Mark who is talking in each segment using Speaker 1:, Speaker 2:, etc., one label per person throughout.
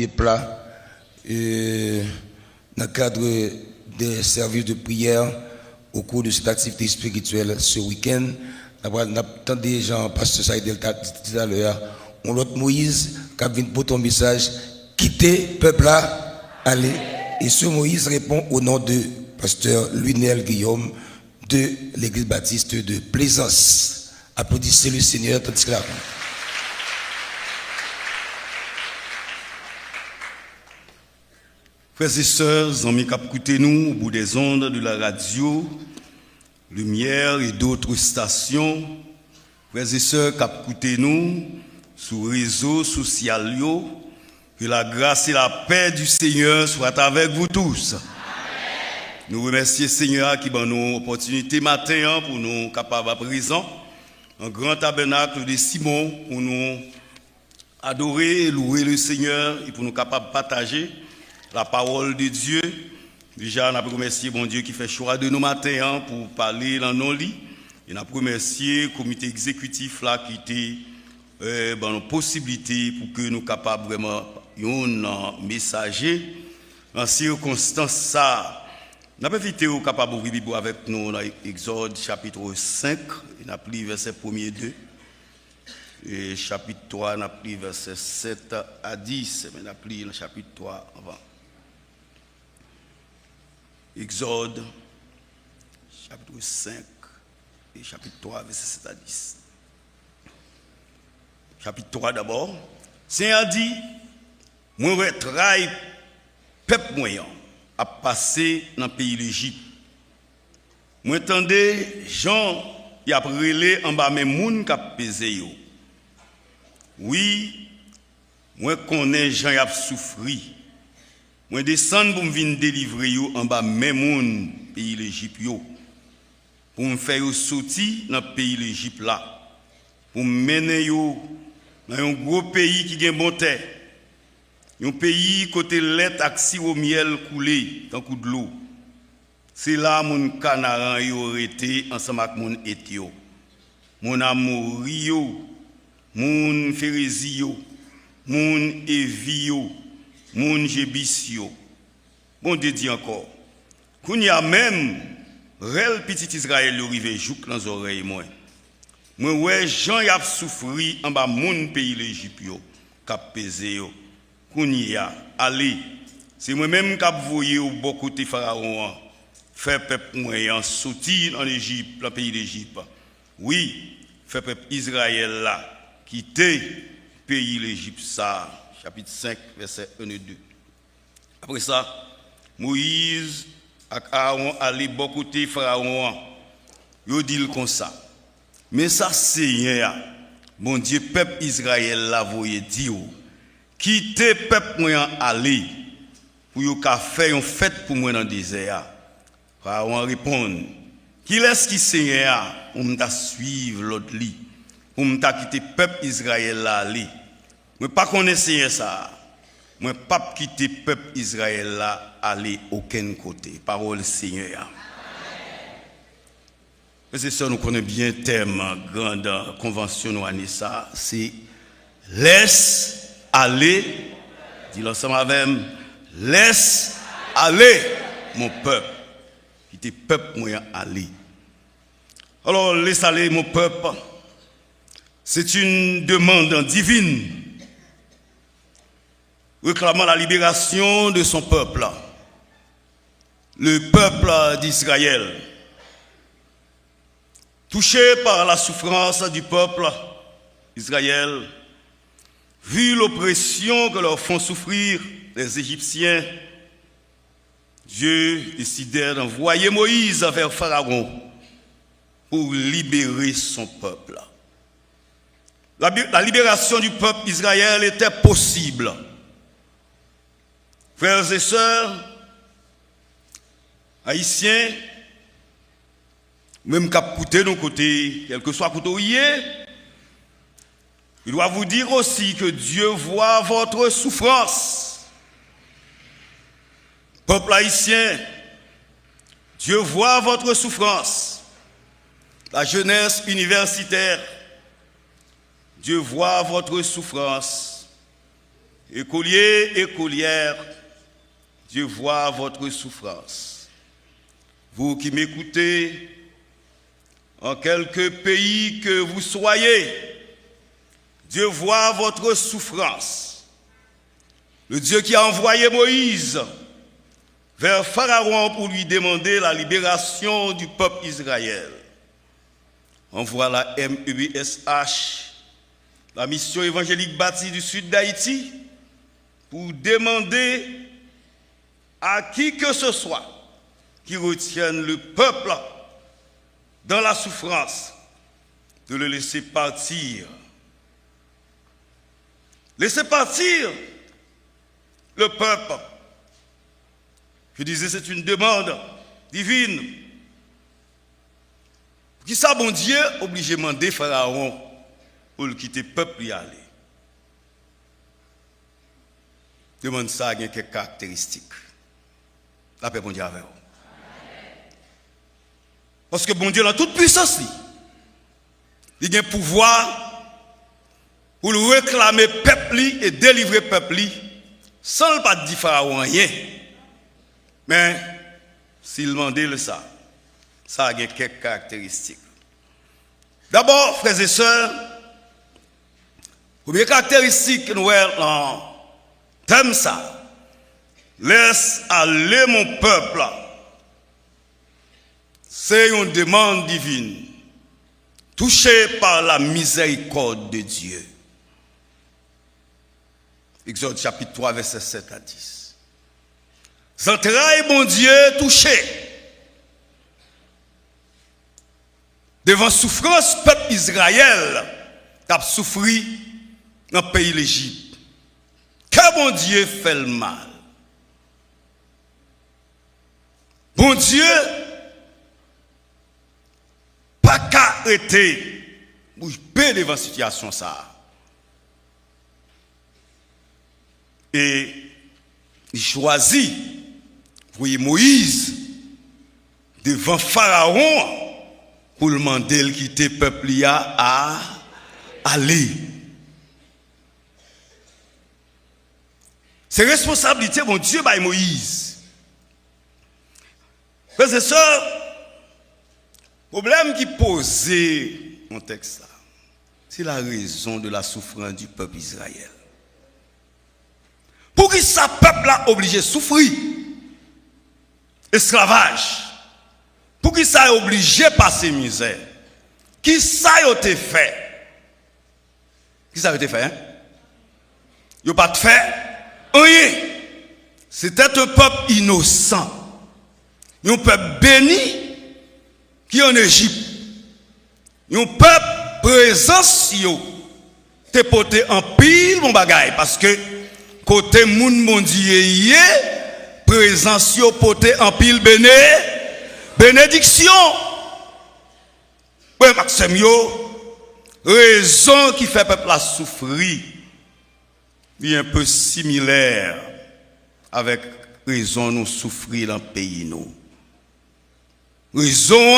Speaker 1: plat dans le cadre des services de prière au cours de cette activité spirituelle ce week-end. Nous avons des gens, Pasteur Saïdel tout à l'heure, on l'autre Moïse qui a venu pour ton message, quitter peuple là, allez. Et ce Moïse répond au nom de Pasteur Lunel Guillaume de l'église baptiste de Plaisance. Applaudissez le Seigneur tandis que là.
Speaker 2: Frères et sœurs, amis qui écoutez nous au bout des ondes de la radio, Lumière et d'autres stations, frères et sœurs qui écoutez nous sur les réseaux sociaux, que la grâce et la paix du Seigneur soient avec vous tous. Amen. Nous remercions le Seigneur qui m'a nous opportunité matin pour nous capables à présent, un grand tabernacle de Simon pour nous adorer et louer le Seigneur et pour nous capables de partager la parole de Dieu. Déjà, on a remercié mon Dieu qui fait choix de nous matin pour parler dans nos lits. Et on a remercié le comité exécutif là qui était nos possibilités pour que nous capables vraiment un messager en circonstance ça. On a profité au capable d'ouvrir la Bible avec nous dans Exode chapitre 5, on a pris verset 1er 2. Et chapitre 3, on a pris verset 7 à 10, mais on a pris le chapitre 3 avant. Exode, chapitre 5 et chapitre 3, verset 7 à 10. Chapitre 3 d'abord. Seigneur dit, moi je travaille peuple moyen à passer dans le pays d'Égypte. Moi entendez, Jean, il a brûlé en bas mes moun qui a pesé yo. Oui, moi connais Jean qui a souffert. Moi descends pour me venir délivrer yo en bas même moun pays l'Égypte yo pour me faire sortir dans le pays l'Égypte là pour me mener yo dans un gros pays qui gagne bon terre un pays côté lait ak sirop miel coulé dans coup de l'eau c'est là mon Canaan yo été ensemble avec mon Éthiopie mon Amori yo mon Phérézi yo mon Évi yo mon Jébisio. Bon Dieu dit encore. Qu'on y a même réel petit Israël arrivé jouk dans les oreilles moi. Moi ouais Jean y a souffri en bas mon pays l'Égypte yo, k'ap pesé yo. Qu'on y a allez, c'est moi même k'ap voyé au bon côté pharaon faire peuple moyen sortir dans l'Égypte, le pays d'Égypte. Oui, faire peuple Israël là quitter pays l'Égypte ça. Chapitre 5, verset 1 et 2. Après ça, Moïse et Aaron allaient bon côté Pharaon. Ils disent comme ça. Mais ça, Seigneur, mon Dieu, peuple Israël l'a voyé dire, quittez peuple moyen aller pour y faire une fête pour moi dans le désert. Pharaon répond, qui laisse qui Seigneur pour me suivre l'autre lit, pour me quitter peuple Israël là aller. Moi pas connaissez ça. Moi pas quitter peuple Israël là aller aucun côté. Parole Seigneur. Mais c'est ça nous connaissons bien le thème grande convention nous ça, c'est laisse aller. Dis l'ensemble avec laisse aller mon peuple. Quitter peuple moyen aller. Alors laisse aller mon peuple. C'est une demande divine réclamant la libération de son peuple, le peuple d'Israël, touché par la souffrance du peuple d'Israël, vu l'oppression que leur font souffrir les Égyptiens, Dieu décidait d'envoyer Moïse vers Pharaon pour libérer son peuple. La libération du peuple d'Israël était possible. Frères et sœurs, haïtiens, même qu'à côté de nos côtés, quel que soit côté où il est, il doit vous dire aussi que Dieu voit votre souffrance. Peuple haïtien, Dieu voit votre souffrance. La jeunesse universitaire, Dieu voit votre souffrance. Écoliers, écolières, Dieu voit votre souffrance. Vous qui m'écoutez, en quelque pays que vous soyez, Dieu voit votre souffrance. Le Dieu qui a envoyé Moïse vers Pharaon pour lui demander la libération du peuple Israël envoie la MEBSH, la mission évangélique bâtie du sud d'Haïti, pour demander à qui que ce soit qui retienne le peuple dans la souffrance de le laisser partir. Laisser partir le peuple. Je disais, c'est une demande divine. Qui ça, bon Dieu, obligé de demander Pharaon pour le quitter le peuple y aller. Demande ça, il y a quelques caractéristiques. La paix, bon Dieu, avec vous. Parce que bon Dieu, dans toute puissance, il a un pouvoir pour le réclamer peuple et délivrer peuple sans le pas dire Pharaon rien. Mais s'il demandait ça, ça a quelques caractéristiques. D'abord, frères et sœurs, première caractéristique que nous avons thème ça, laisse aller mon peuple. C'est une demande divine, touchée par la miséricorde de Dieu. Exode chapitre 3, verset 7 à 10. Entrailles, mon Dieu, touché. Devant souffrance, peuple Israël a souffert dans le pays l'Égypte. Que bon Dieu fait le mal. Bon Dieu, pas qu'à arrêter, bouge bête devant la situation ça. Et il choisit, voyez Moïse, devant Pharaon, pour le demander de quitter le peuple à aller. C'est responsabilité, mon Dieu, par Moïse. Frères et sœurs, le problème qui posait mon texte là, c'est la raison de la souffrance du peuple Israël. Pour qui ce peuple là obligé de souffrir? Esclavage. Pour qui ça est obligé de passer misère? Qui ça a été fait? Qui ça a été fait? Hein? Il n'a pas fait rien. C'était un peuple innocent. Un peuple béni qui est en Égypte. Un peuple présence te porté en pile mon bagaille parce que côté moun mon Dieu présence porté en pile bénédiction. Oui, Maxime, raison qui fait peuple la souffrir est un peu similaire avec raison nous souffrir dans le pays nous. Raison,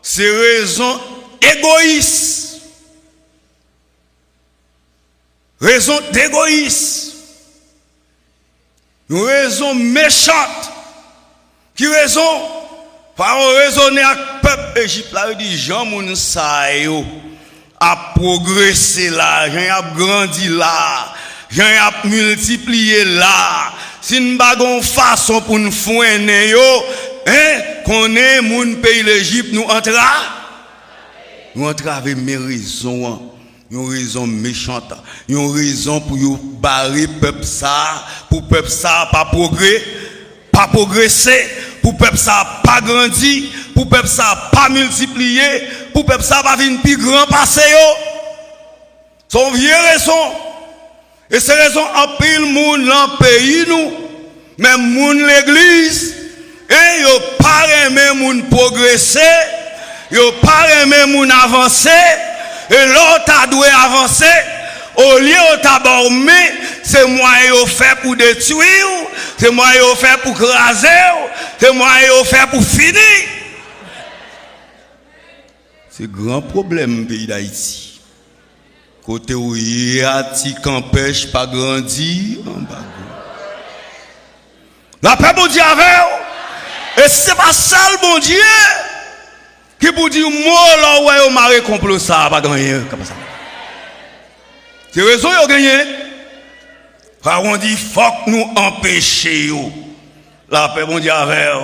Speaker 2: c'est raison égoïste. Raison d'égoïsme. Une raison méchante. Qui raison? Par raisonner avec le peuple Égypte, là, il dit, Jean Mounsaïo a progressé là, Jean a grandi là, Jean a multiplié là. Si nous n'avons pas façon pour nous fouiner, qu'on est mon pays l'Égypte, nous entrons. Nous entrons avec mes raisons. Une raison méchante, une raison pour barrer peuple ça, pour peuple ça pas progresser, pour peuple ça pas grandir, pour peuple ça pas multiplier, pour peuple ça pas venir plus grand passé yo. Son vieux raison. Et ces raisons en pile monde dans le pays nous, même monde l'église, et yo pas aimer monde progresser, yo pas aimer monde avancer. Et l'autre a dû avancer, au lieu de t'abormer, c'est moi qui fait pour détruire, c'est moi qui fait pour craser, c'est moi qui fait pour finir. C'est un grand problème, pays d'Haïti. Côté où il y a ti qu'empêche pas grandir en bas. La paix bon Dieu avec vous. Et c'est pas ça le bon Dieu qui pour dire moi là ouais au mari complot ça pas gagner comme ça. C'est raison yo gagner. On dit faut que nous empêcher yo. La paix bon Dieu avec vous.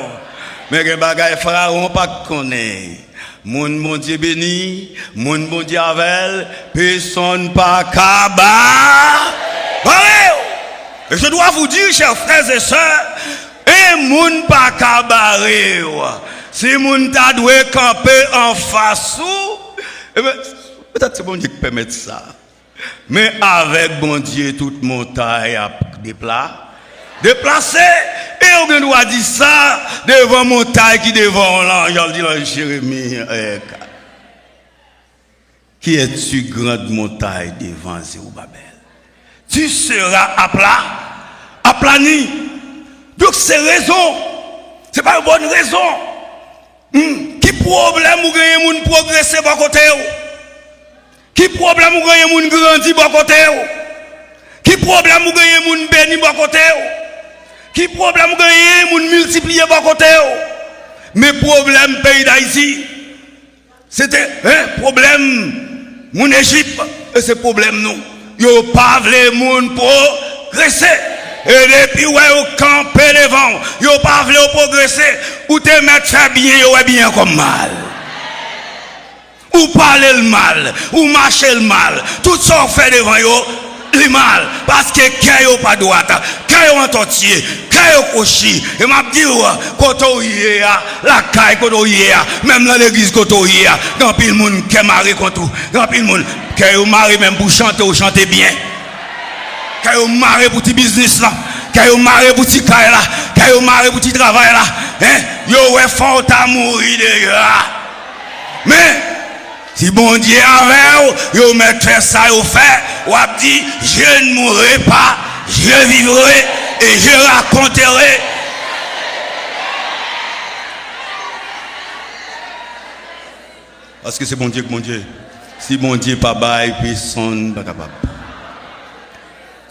Speaker 2: Mais que bagaille pharaon pas connaît. Mon Dieu béni, mon bon Dieu avec, personne pas kaba. Et je dois vous dire, chers frères et sœurs, et moun pas kabaré. Si moun ta doué camper en face ou, peut-être c'est bon Dieu qui permet ça. Mais avec bon Dieu, toute montagne a déplacé. Et on doit dire ça devant montagne qui devant l'ange. Dit là, Jérémie, qui es-tu grande montagne devant Zérubabel? Tu seras aplani. Donc c'est raison. C'est pas une bonne raison. Qui problème ou gagne moun progresser par côté? Qui problème ou gagne moun grandir par côté? Qui problème ou gagne moun béni par côté? Qui problème gagne moun multiplier par côté? Mais problème pays d'Haïti, c'était un problème moun Égypte et c'est problème nous. Yo pas vle moun progresser. Et depuis ouais au camper devant, yo pas vle progresser ou te mettre faire bien yo bien comme mal. Ou parler le mal, ou marcher le mal, tout ça fait devant yo le mal parce que kayo pas droite, kayo en entier, kayo cochi et m'a dit koto yé la kay koto yé même dans l'église koto yé grand pile monde qui maré contre grand pile monde kayo maré même pour chanter ou chanter bien kayo maré pour petit business là kayo maré pour petit kay là kayo maré pour petit travail là hein yo ouais fort à mourir déjà mais si bon Dieu avec vous, mettez ça au fait, ou a dit, je ne mourrai pas, je vivrai et je raconterai. Parce que c'est bon Dieu que mon Dieu. Si bon Dieu pas bail, personne pas capable.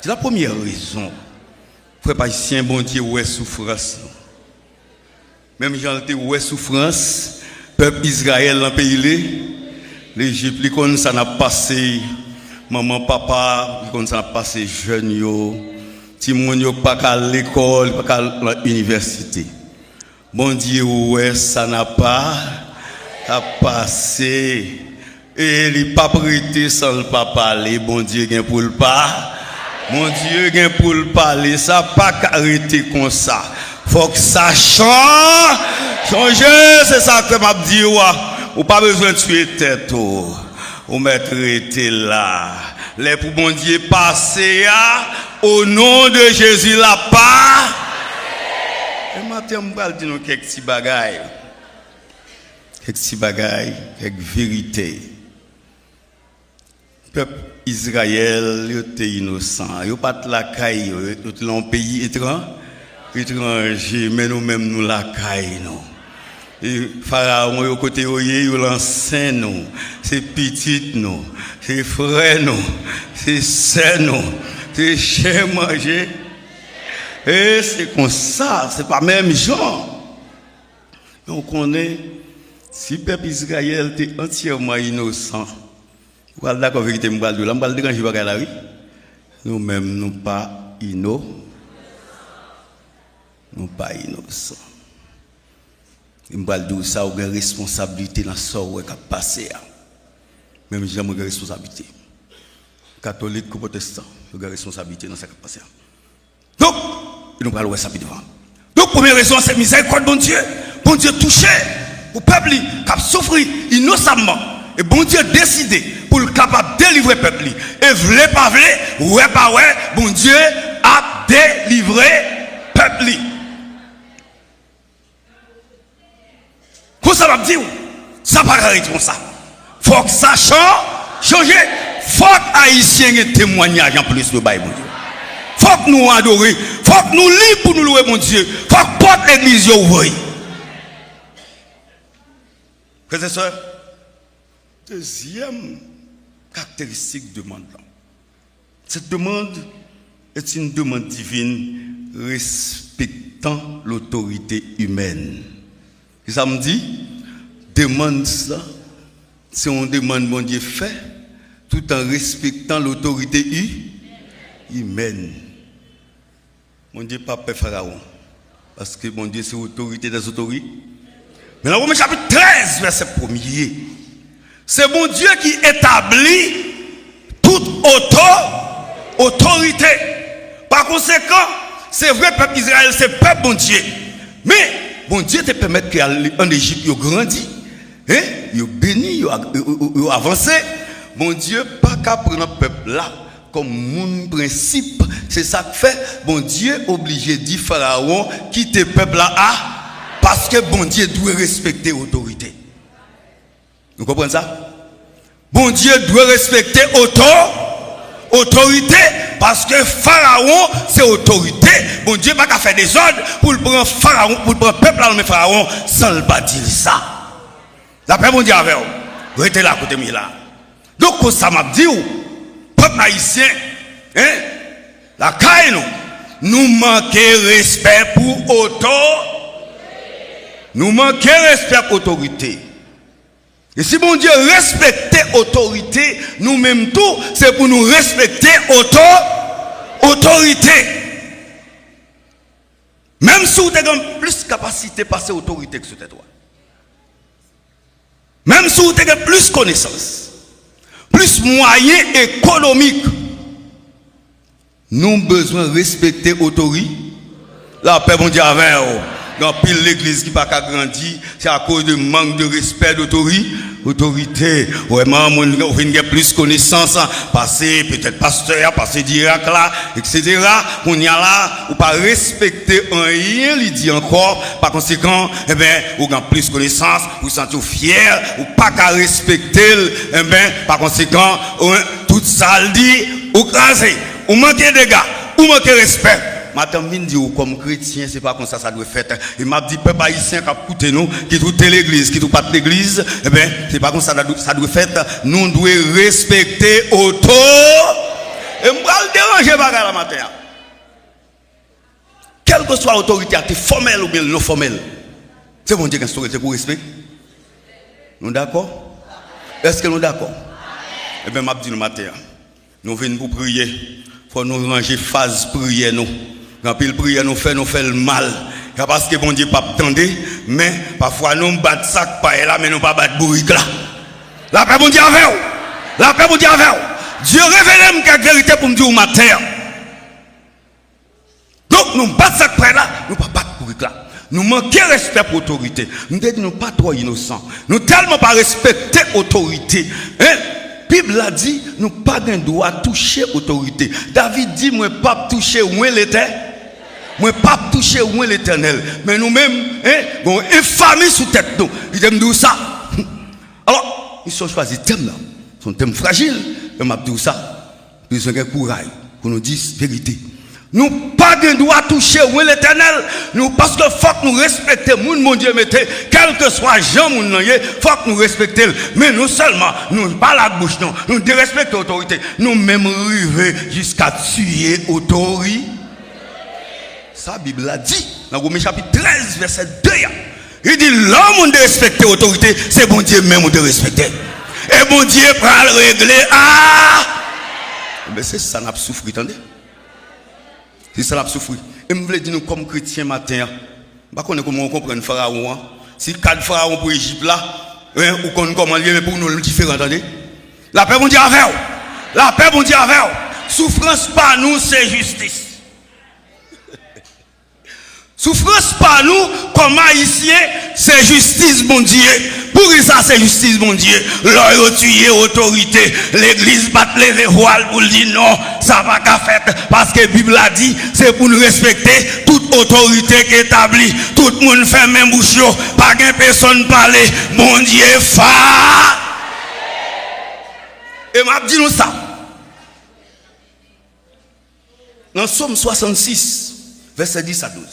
Speaker 2: C'est la première raison. Frère Païtien, bon Dieu, où est souffrance. Même j'en ai où est souffrance, peuple Israël dans le pays. L'Égypte, ça n'a passé, maman, papa, ça n'a passé jeune yo, ti moun yo pas qu'à l'école, pas qu'à l'université. Bon Dieu, ouais, ça n'a pas passé. Et il pas prêté sans le pas parler. Bon Dieu, gain pour le pas. Mon Dieu, gain pour le parler. Ça pas arrêter comme ça. Faut que ça change. Changer, c'est ça que m'a dit. Ou pas besoin de tuer tête ou mettre là les pour bon Dieu passer au nom de Jésus la part et matin on va dire quelques petits bagailles quelques vérités. Peuple Israël il était innocent il pas la caille tout dans pays étranger mais nous même nous la caille nous. Et Pharaon au côté oyer il l'ancien nous c'est petit nous c'est frère nous c'est sœur nous c'est chez manger et c'est comme ça c'est pas même genre on connaît si peuple Israël était entièrement innocent vous allez d'accord vérité me parle là me parle déranger pas la oui nous même nous pas innocents il me dit ça, vous avez une responsabilité dans ce qui a passé. Même si j'ai une responsabilité. Catholique ou protestant, vous avez une responsabilité dans ce qui a passé. Donc, nous allons voir ça devant. Donc, première raison, c'est miséricorde de bon Dieu. Bon Dieu touché au peuple qui a souffert innocemment. Et bon Dieu décidé pour le capable de délivrer le peuple. Et voulez pas voulez, ouais pas ouais, bon Dieu a délivré le peuple. Comment ça va me dire? Ça va pas arrêter comme ça. Faut que ça change. Faut que Haïtiens aient témoignage en plus de Bible. Faut que nous adorions. Faut que nous lions pour nous louer mon Dieu. Faut que porte l'église ouvre. Frères et sœurs, deuxième caractéristique de demande. Cette demande est une demande divine respectant l'autorité humaine. Et ça me dit, demande ça, c'est une demande mon Dieu fait, tout en respectant l'autorité humaine. Mon Dieu pas peur Pharaon, parce que mon Dieu c'est autorité des autorités. Mais dans Romains chapitre 13, verset 1er, c'est mon Dieu qui établit toute autorité. Par conséquent, c'est vrai, peuple Israël, c'est peuple bon Dieu. Mais bon Dieu te permet qu'en Égypte, il grandit, hein? Il béni, il avancé. Bon Dieu, pas qu'à prendre le peuple là comme mon principe. C'est ça que fait, bon Dieu obligé de dire Pharaon, quitte le peuple là, parce que bon Dieu doit respecter l'autorité. Vous comprenez ça? Bon Dieu doit respecter autorité, parce que Pharaon, c'est autorité. Bon Dieu n'a pas fait des ordres pour le prendre Pharaon, pour le prendre peuple là, mais Pharaon, sans le pas dire ça. La paix, bon Dieu, avec vous. Restez là, côté moi là. Donc, ça m'a dit, peuple haïtien, hein, la caille, nous manquons respect pour autorité. Nous manquons respect pour autorité. Et si bon Dieu respectait autorité, nous-mêmes tout, c'est pour nous respecter autorité. Même si vous avez plus de capacité de passer autorité que ce toi. Même si vous avez plus de connaissances, plus de moyens économiques, nous avons besoin de respecter l'autorité. La paix, bon Dieu, avec vous. Dans pile l'église qui n'a pas grandi, c'est à cause de manque de respect d'autorité. Vraiment, on a plus de connaissances, passer peut-être pasteur, passer direct là, etc. On y a là, ou pas respecter rien, il dit encore. Par conséquent, eh bien, on a plus de connaissances, vous sentez fier, ou pas qu'à respecter, eh bien, par conséquent, tout ça le dit, ou crasé, ou manquez de gars, ou manquez respect. Madame dit comme chrétien, c'est pas comme ça doit faire. Et m'a dit peuple haïtien qui a écouté nous, qui tout l'église, qui tout pas l'église, eh bien, c'est pas comme ça doit faire. Nous devons respecter auto. Et moi le déranger bagarre la matin. Quelle que soit l'autorité, formelle ou bien non formelle. C'est bon Dieu qui a pour respect. Nous d'accord? Est-ce que nous d'accord? Eh bien, m'a dit le matin. Nous venons pour prier. Il faut nous ranger phase prière nous. Quand il prière nous fait le mal. Parce que bon Dieu pas attendre, mais parfois nous battons sac pas là, mais nous pas battre bourrique là. La paix bon Dieu avec vous. La paix bon Dieu avec vous. Dieu révèle quelque vérité pour me dire au matin. Donc nous battons sac pas là, nous pas battre bourrique là. Nous manquons respect pour l'autorité. Nous ne sommes pas trop innocents. Nous tellement pas respecter l'autorité. Hein? Bible a dit, nous pas de droit toucher l'autorité. David dit, moi pas toucher où l'éternel. Moi pas toucher où l'éternel. Mais nous-mêmes, hein, bon, infamie sous tête nous. Ils aiment dire ça. Alors, ils sont choisis thème là. Son thème fragile. Et m'a dit ça. Ils ont un courage pour nous dire la vérité. Nous pas de droit toucher où l'éternel. Nous parce que faut que nous respecter mon Dieu mettez quel que soit Jean mon nom faut que nous respecter mais nous seulement nous pas la bouche non nous dérespecter l'autorité nous même arriver jusqu'à tuer autorité. Ça Bible a dit dans Romains chapitre 13 verset 2 il dit l'homme de respecter l'autorité c'est bon Dieu même de respecter et bon Dieu va le régler mais c'est ça n'a pas souffert attendez. C'est ça l'a souffert. Et je voulais dire nous comme chrétiens matin, pas comment on comprend Pharaon. Si 4 pharaons pour Égypte là, ou qu'on comment mais pour nous différent attendez. La paix bon Dieu avec vous. La paix bon Dieu avec vous. Souffrance par nous c'est justice. Souffrance par nous comme haïtiens c'est justice mon Dieu. Pour ça c'est justice mon Dieu. L'or tué autorité, l'église bat lever voile pour dire non, ça va qu'à faire parce que la Bible a dit c'est pour nous respecter toute autorité qui est établie. Tout le monde fait même bouche, pas qu'une personne parler. Mon Dieu fa. Et m'a dit nous ça. Dans Somme 66 verset 10 à 12.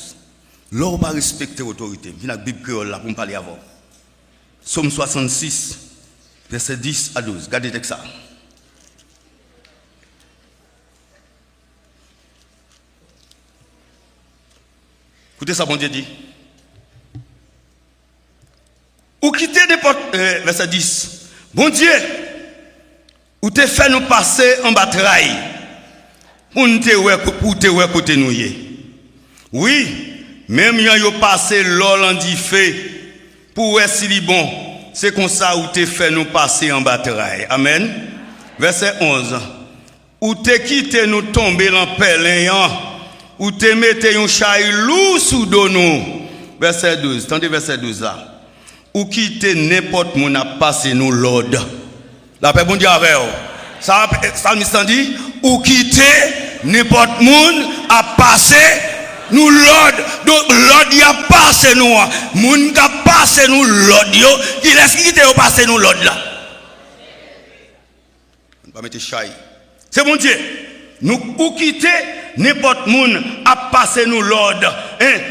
Speaker 2: L'homme pas respecter l'autorité. Viens la Bible créole là pour me parler avant. Somme 66, verset 10 à 12. Regardez ça. Écoutez ça, bon Dieu dit. Ou quitter n'importe. Verset 10. Bon Dieu, ou te fait nous passer en bataille. Pour te ouais côté nous. Oui, même yon yo passé l'ol en dit fait. Pour ouais si li bon. C'est comme ça où te fait nous passer en bataille. Amen. Verset 11. Ou te quitté nous tomber en pèlerin. Ou te mettez un chailou sous dos nous. Verset 12. Tendez verset 12 là. Ou quitter n'importe mon a passé nous l'ordre. La paix bon Dieu avec vous. Ça dit, ou quitter n'importe monde a passé nous l'ordre. Donc l'ordre y a passé nous. Moun a passé nous l'ordre. Qui laisse quitter ou passer nous l'ordre là. On va mettre chai. C'est bon Dieu. Nous ou quitter n'importe monde a passé nous l'ordre.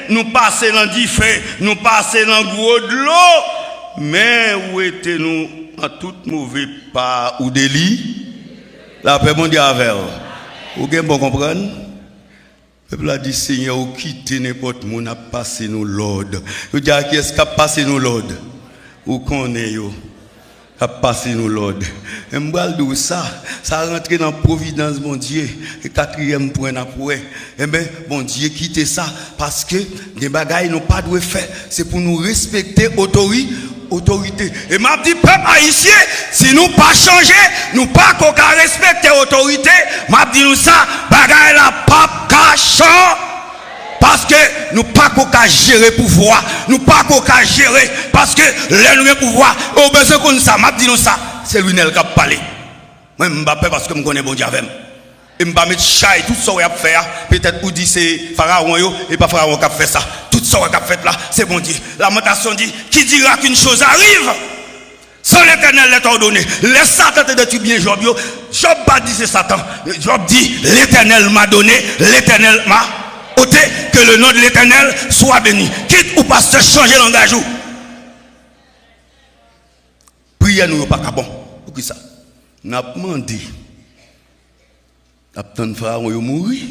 Speaker 2: Nous passer dans du feu, nous passer dans gros de l'eau. Mais où était-nous en toute mauvais pas ou délit? La paix bon Dieu avec vous. Vous avez bon comprendre? Le peuple a dit Seigneur, ou quitter n'importe monde a passé nous l'ordre. Vous dites qui est-ce qui a passé nous l'ordre? Ou connaît yo? A passé nous l'ordre. Et m'bral de ça rentre dans providence bon Dieu. Et quatrième point après. Eh ben bon Dieu quitte ça parce que des bagailles nous pas doit faire, c'est pour nous respecter autorité. Et m'a dit peuple haïtien, si nous pas changer, nous pas qu'on respecter autorité, m'a dit nous ça, bagaille la pas cachant. Parce que nous pas qu'on gérer pouvoir, nous pas qu'on gérer parce que les nous pouvoir, au besoin qu'on ça, m'a dit nous ça, c'est lui qui a parlé. Moi je m'appelle parce que je connais bon Dieu avec. Et je vais mettre chai tout ça qu'il a fait, peut-être ou dit c'est Pharaon et pas Pharaon qui a fait ça. Tout ça qu'il a fait là, c'est bon Dieu. La Lamentation dit qui dira qu'une chose arrive sans l'Éternel l'est ordonné. Laisse Satan te détruire bien Job. Job pas dit c'est Satan. Job dit l'Éternel m'a donné, l'Éternel m'a ôté, que le nom de l'Éternel soit béni. Quitte ou pasteur changer langage. Prière nous pas bon. Pour ça. N'a demandé. N'a attendre Pharaon yo mourir.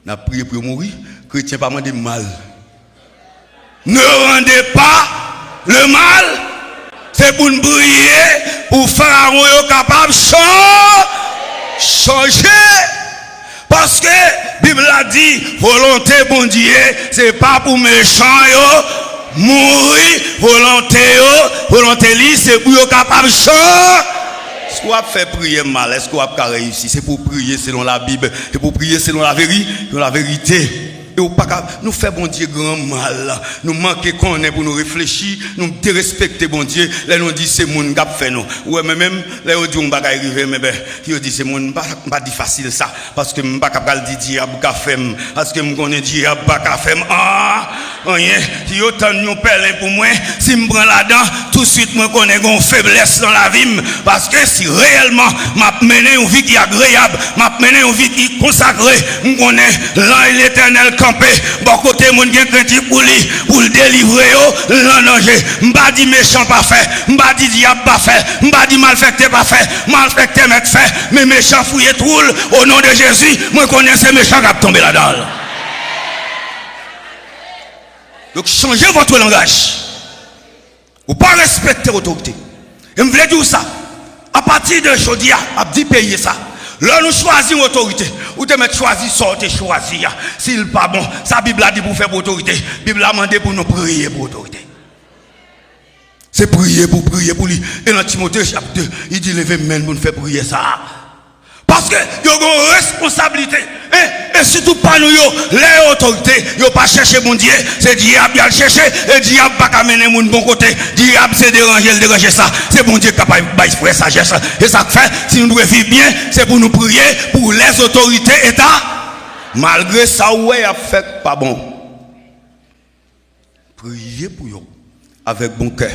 Speaker 2: N'a prié pour mourir. Chrétien pas demander mal. Ne rendez pas le mal. C'est pour nous prier pour Pharaon yo capable changer. Parce que la Bible a dit volonté bon Dieu, c'est pas pour méchants yo mourir, volonté li c'est pour yo capable changer. Est-ce qu'on a fait prier mal? Est-ce qu'on a réussi? C'est pour prier selon la Bible. C'est pour prier selon la vérité. Et nous faisons bon Dieu grand mal. Nous manquons qu'on est pour nous réfléchir. Nous dérespecter bon Dieu. Là nous dit c'est mon gars fait nous. Ouais mais même là on dit on va arriver mais ben il dit c'est mon pas dit facile ça parce que me pas capable dire diable qu'a fait parce que me connais diable pas qu'a fait rien. Si autant nous pèlerin pour moi si me prend là-dedans tout de suite me connais une faiblesse dans la vie parce que si réellement m'a mené une vie qui est agréable, m'a mené une vie qui est consacrée, me connais là l'Éternel campé bon côté mon gen critique pour lui pour le délivrer l'en danger m'pa dit méchant pas fait m'pa dit diable pas fait m'pa dit malfecté pas fait malfecté mec fait mais méchant fouillé troule au nom de Jésus moi connais ces méchants qui tomber là-dedans. Donc changez votre langage ou pas respecter l'autorité et me voulez dire ça à partir de aujourd'hui a dit payer ça. Là nous choisissons l'autorité. Ou te mettre choisir sortir choisir. S'il pas bon, sa Bible a dit pour faire pour l'autorité. Bible a demandé pour nous prier pour l'autorité. C'est prier pour lui. Et dans Timothée chapitre 2, il dit levez main pour nous faire prier ça. Parce que il y a une responsabilité. Et surtout pas nous, les autorités, ils ne pas chercher mon Dieu. C'est diable qui a cherché. Et diable pas amener mon bon côté. Diable c'est déranger ça. C'est bon Dieu qui a pas sagesse. Et ça fait, si nous devons vivre bien, c'est pour nous prier pour les autorités État. Malgré ça, ouais, a fait pas bon. Priez pour eux avec bon cœur.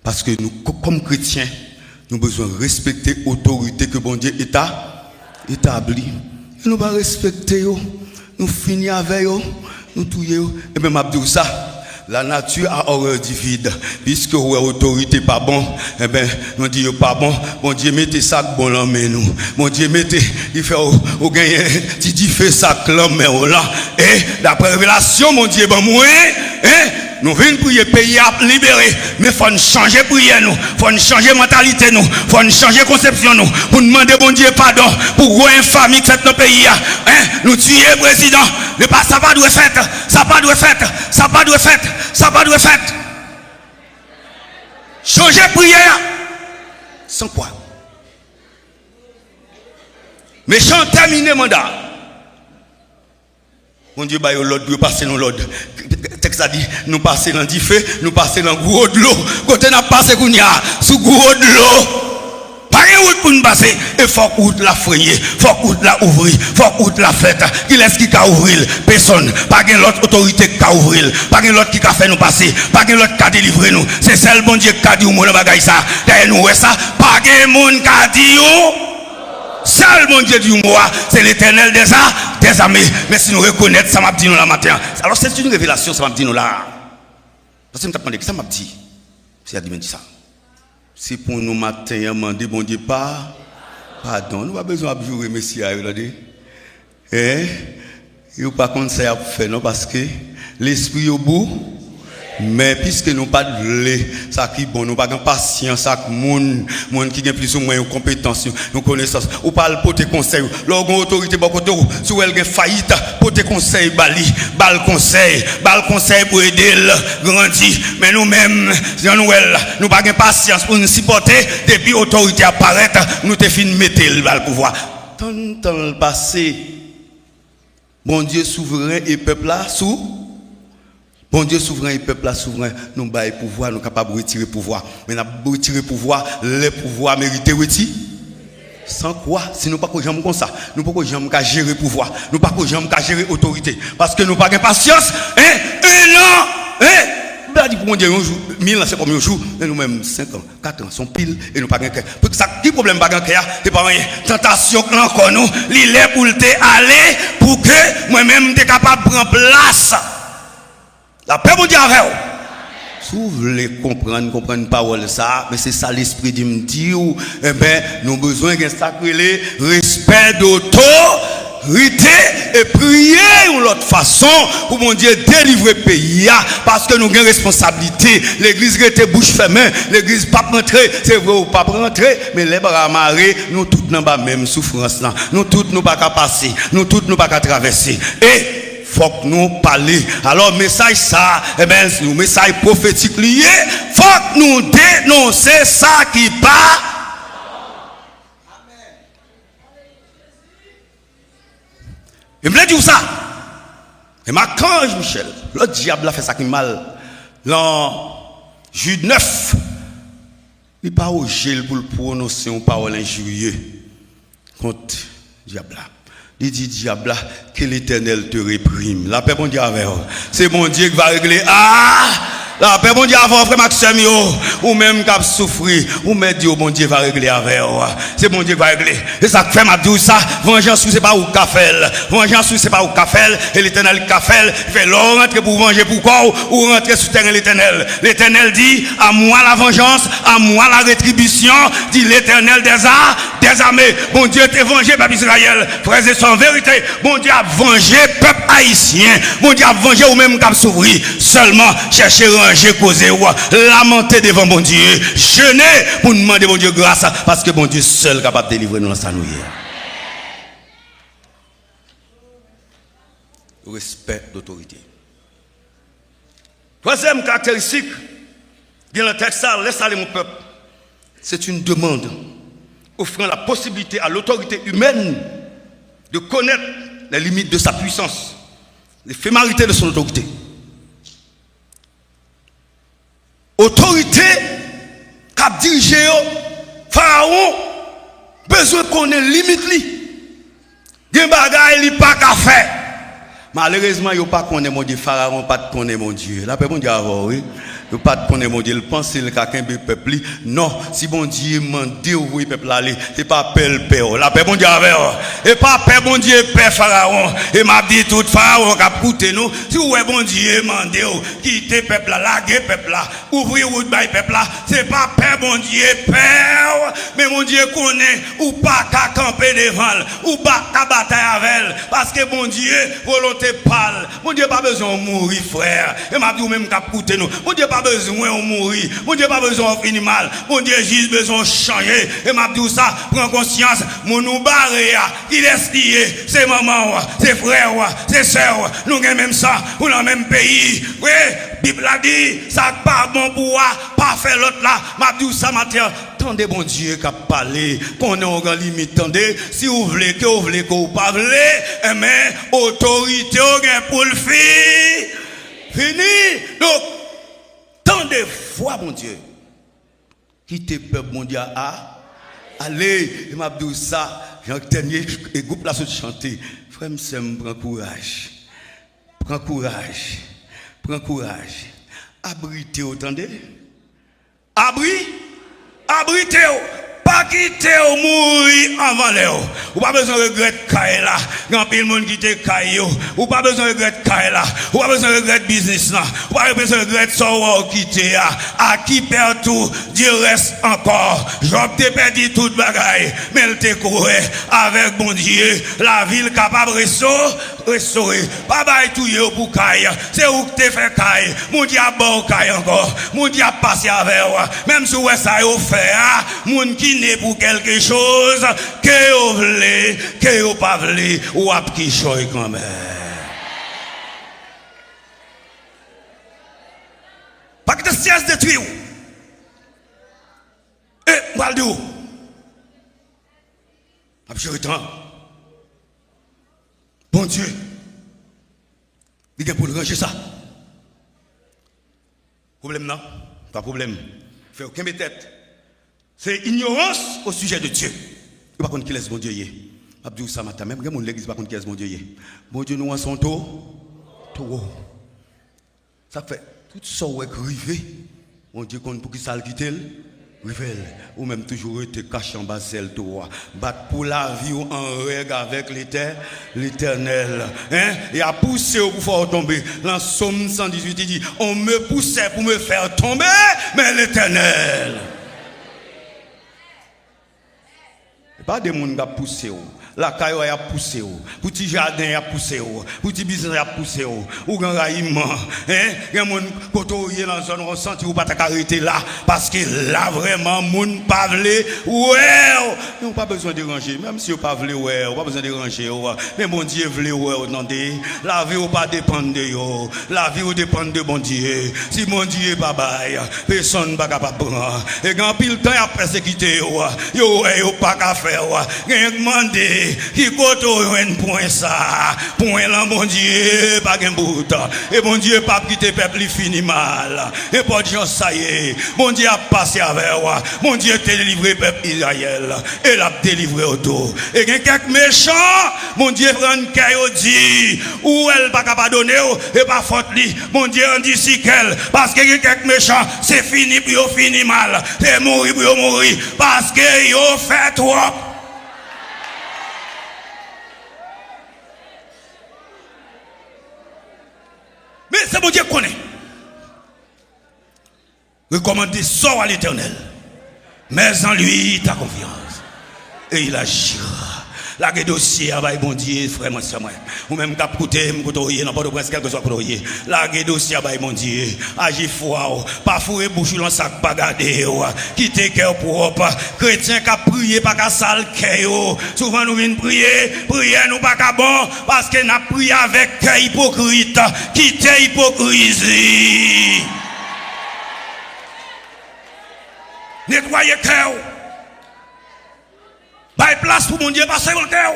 Speaker 2: Parce que nous, comme chrétiens, nous avons besoin de respecter l'autorité que bon Dieu établit. Et nous ne respecter eux, nous finissons avec eux, nous tuons eux. Et même Abdou ça, La nature a horreur du vide. Puisque ouais, autorité pas bon, eh ben, nous disons pas bon. Bon Dieu, mettez ça bon là, mais nous. Bon Dieu, mettez, il fait au gagner, tu dis fais ça clame, mais là. Et d'après révélation, mon Dieu, ben moi, nous venons prier, pays à libérer. Mais il faut changer prière nous. Il faut changer mentalité nous. Il faut changer conception nous. Pour demander bon Dieu pardon. Pour une famille qui fait notre pays. Nous tuer président. Ça pas doit faire. Ça pas doit faire. Ça pas doit faire. Ça pas doit faire. Changer prière. Sans quoi? Méchant terminé mandat. Mon Dieu, bah, l'autre, nous passer dans l'autre. Texte a dit, nous passer dans du feu, nous passer dans gros de l'eau. Côté n'a passé qu'on y a, sous gros de l'eau. Pas une route pour nous passer. Et faut que la freiner, faut que la ouvrir, faut que la fête. Qui laisse qui a ouvrir? Personne. Pas une autre autorité qui a ouvrir. Pas une autre qui a fait nous passer. Pas une autre qui a délivré nous. C'est celle bon Dieu qui a dit au monde bagaille ça. Derrière nous, ça. Pas une monde qui a dit seul mon Dieu du moi, c'est l'Éternel des armées. Mais si nous reconnaissons, ça m'a dit nous la matin. Alors c'est une révélation, ça m'a dit nous là. Parce que je me demandé, ça m'a dit. C'est à dire ça. C'est pour nous matin, demander bon Dieu pardon. Nous n'avons pas besoin de jouer Messie à regardez. Il n'y a pas conseil à faire non parce que l'esprit au bout. Mais puisque nous pas de ça qui bon, nous pas de patience, ça monde qui a plus ou moins de compétences, nous connaissance, ou pas le porter conseil, l'organe autorité bon côté si elle a faillite, porter conseil bal conseil pour aider grandir, mais nous-mêmes nous pas de patience pour nous supporter depuis autorité apparaît, nous te fin mettre le pouvoir. Tant le passé, bon Dieu souverain et peuple là sous bon Dieu souverain et peuple là souverain, nous baillons pouvoir, nous sommes capables de retirer pouvoir. Mais nous retirer pouvoir, les pouvoirs mérités retirer. Sans quoi, si nous ne pouvons pas comme ça, nous ne pouvons pas gérer pouvoir, nous ne pouvons pas gérer autorité. Parce que nous n'avons pas de patience, nous avons dit pour mon Dieu, 1000 ans, c'est combien de jours, mais nous-mêmes 5 ans, 4 ans, sont pile, et nous n'avons pas de cœur. Pour que ça, qui problème pas de cœur, c'est pas rien. Tentation encore nous, l'île est pour aller, pour que moi-même, sois capable de prendre place. La paix mon Dieu avec vous. Si vous voulez comprendre parole ça, mais c'est ça l'esprit dit me dit eh ben nous avons besoin d'un sacré respect d'autorité et prier de l'autre façon pour mon Dieu délivrer le pays parce que nous avons une responsabilité. L'église était bouche fermée, l'église pas rentrer, c'est vrai ou pas rentrer, mais les bras amarrés, nous tous n'avons pas même souffrance là. Nous tous nous pas passer, nous tous nous pas traverser. Et faut que nous parlions. Alors, message ça, eh bien, le message prophétique lié, faut que nous dénoncer ça qui part. Et me dit ça. Et Marc-Ange Michel, l'autre diable a fait ça qui mal. L'an Jude 9, il n'est pas au gel pour prononcer une parole injurieuse contre le diable. Il dit diable que l'Éternel te réprime. La paix bon Dieu avec vous. C'est bon Dieu qui va régler. La paix bon Dieu avant frère Maxime ou même qui a souffert ou même Dieu bon Dieu va régler avec vous. C'est bon Dieu qui va régler. Et ça fait m'a dit ça, vengeance c'est pas au café. Vengeance c'est pas au café et l'Éternel café fait l'or rentrer pour venger pour quoi ou rentrer sur terre l'Éternel. L'Éternel dit à moi la vengeance, à moi la rétribution, dit l'Éternel des armées. Bon Dieu t'es vengé peuple Israël. Frères et sœurs en vérité, bon Dieu a vengé peuple haïtien. Bon Dieu a vengé ou même qui s'ouvrir. Seulement chercher ranger causer ou lamenter devant bon Dieu. Jeûner pour demander bon Dieu grâce parce que bon Dieu seul capable de délivrer nous dans sa nouille. Respect d'autorité. Troisième caractéristique, bien le texte ça, laisse aller mon peuple. C'est une demande offrant la possibilité à l'autorité humaine de connaître les limites de sa puissance, l'éphémérité de son autorité. Autorité qui a dirigé Pharaon, besoin de connaître les limites. Il y a des bagages qui pas qu'à faire. Malheureusement, il n'y a pas qu'on est mon Dieu, Pharaon pas de connaître mon Dieu. La paix mon Dieu avant, oui. Vous pas de connaître mon Dieu, le penser le quelqu'un du peuple. Non, si bon Dieu m'a dit où le peuple aller, c'est pas paix le père. La paix bon Dieu avec et pas paix bon Dieu père pharaon. Et m'a dit tout pharaon qui a coûté nous. Si vous bon Dieu m'a dit quitter peuple là, laguer peuple là, ouvrir route bail peuple là, c'est pas paix bon Dieu père, mais mon Dieu connaît ou pas qu'à camper devant, ou pas qu'à bataille avec elle, parce que bon Dieu volonté parle. Mon Dieu pas besoin de mourir frère. Et m'a dit même qu'à coûter nous. Mon Dieu pas besoin de mourir. Mon Dieu pas besoin de finir mal. Mon Dieu juste besoin de changer. Et m'a dit ça, prends conscience, mon nous barre, il est lié, c'est maman, c'est frère, c'est soeur, nous avons même ça, nous dans le même pays. Oui, Bible a dit, ça pas bon pour pas faire l'autre là. M'a dit ça matin. Tendez bon Dieu qui a parlé, qu'on est en grande limite, tendez, si vous voulez, que vous voulez, que vous pas voulez, mais autorité pour le faire. Fini. Donc, tendez foi, mon Dieu. Quittez le peuple mondial à. Allez, il m'a dit ça, j'ai entendu et groupe là se chanter. Frère, prends courage. Prends courage. Prends courage. Abritez, entendez? Abritez-vous, pas quitter mourir avant l'heure. Ou pas besoin de regretter Kaila. Grand pile monde qui te Kayo. Ou pas besoin de regretter Kaila. Ou pas besoin de regretter business là. Ou pas besoin de regretter ça quitter. À qui perd tout, Dieu reste encore. Job te perdu toute bagaille, mais il te couru avec bon Dieu. La ville capable de restaurer. Pas bail tout yo pour Kaye. C'est où que te fait Kaye. Mon Dieu a bon Kaye encore. Mon Dieu a passé avec moi. Même si vous ça yo fait, moun qui n'est pour quelque chose que vous voulez, que vous pas voulez, ou à qui choy quand même. Pas que de siège détruit. Et Baldou. Absolument. Bon Dieu. Il est pour le ranger ça. Problème non? Pas problème. Fait aucun tête. C'est ignorance au sujet de Dieu. Il ne pas contre qui laisse bon Dieu y. Abdou ça matin même mon l'église pas contre qui laisse bon Dieu y. Bon Dieu nous en son taux. Ça fait tout ça ouais rivé. Mon Dieu compte pour qui ça le quitter. Ou même toujours été caché en bas celle toi. Battre pour la vie ou en règle avec l'éternel. Hein? Et a poussé pour faire tomber. Dans Somme 118 il dit on me poussait pour me faire tomber, mais l'éternel. Pas des gens qui ont poussé. La caille a poussé. Petit jardin a poussé. Petit business a poussé. Ou grand raïment. Hein? Il y a des gens qui sont dans la zone où on sent qu'ils ne peuvent pas arrêter là. Parce que là, vraiment, les gens ne peuvent pas ouais. Ils n'ont pas besoin de ranger. Même si ils ne peuvent pas ouais, ils n'ont pas besoin de ranger. Mais mon Dieu veut ouais. La vie ne pas dépendre de eux. La vie dépend de mon Dieu. Si mon Dieu n'est pas bail, personne ne va pas prendre. Et quand pile temps a persécuté, ils n'ont pas qu'à faire. Ils ont demandé. Qui côté un point ça, point là mon Dieu pas gain bout et mon Dieu pas quitter peuple fini mal et pas de gens ça y est mon Dieu a passé avec moi mon Dieu t'a délivré peuple Israël et l'a délivré autour et quelques méchants mon Dieu prend caillou dit ou elle pas capable donner et pas faute li mon Dieu en dit si qu'elle parce que quelques méchants c'est fini puis au fini mal c'est mourir puis mourir parce que yo fait trop. Mais c'est mon Dieu qui connaît. Recommandez sort à l'Éternel. Mais en lui, ta confiance. Et il agira. La dossier avec bon Dieu, frère, moi, c'est moi. Ou même cap côté, m'cotoyer, n'importe quoi, quelque soit cotoyer. La dossier avec mon Dieu. Agis foi, pas fourrer bouche dans sac, pas garder. Quitter cœur propre. Chrétien qui a prié, pas qu'à sale cœur. Souvent nous venons prier nous pas qu'à bon, parce que n'a prié avec cœur hypocrite. Quitter hypocrisie. Nettoyez cœur. Bye place pour mon Dieu, passer le cœur.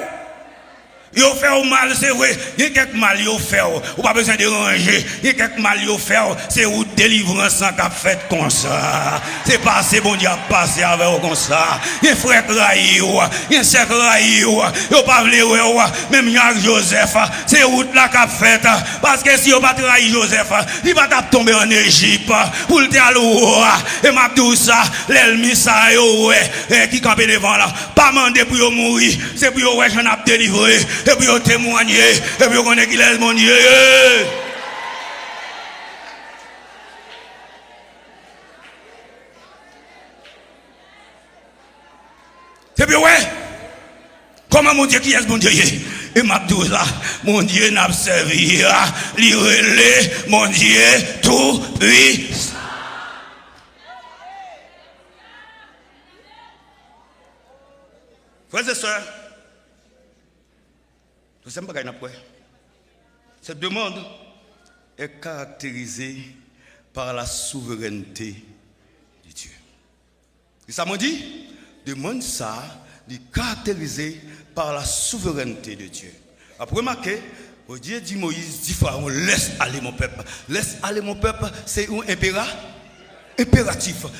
Speaker 2: Yo fait au mal, c'est vrai. Il y a quelques mal yo fait. Ou pas besoin de ranger. Il y a quelques mal yo fait. C'est où délivrance qu'a fait comme ça. C'est passé, bon Dieu a passé avec vous comme ça. Il y a frère raï, il y a sœur raï, yo pas vle même Jacques Joseph, c'est route là qu'a fait. Parce que si yo pas trahi Joseph, il va tomber en Égypte pour le aller et m'a dit ça, l'ennemi ça yo qui campé devant là. Pas mandé pour yo mourir, c'est pour yo ouais j'en a délivré. Et puis on témoigne, et puis on connaît qu'il est mon Dieu. Et puis ouais, comment mon Dieu qui est mon Dieu? Et m'a dit là, mon Dieu n'a servi, l'irélé, mon Dieu tout puissant. Frères et sœurs, cette demande est caractérisée par la souveraineté de Dieu. Et ça m'a dit, demande ça est caractérisée par la souveraineté de Dieu. Après remarquez, Dieu dit Moïse, dit Pharaon, laisse aller mon peuple. Laisse aller mon peuple, c'est un impératif.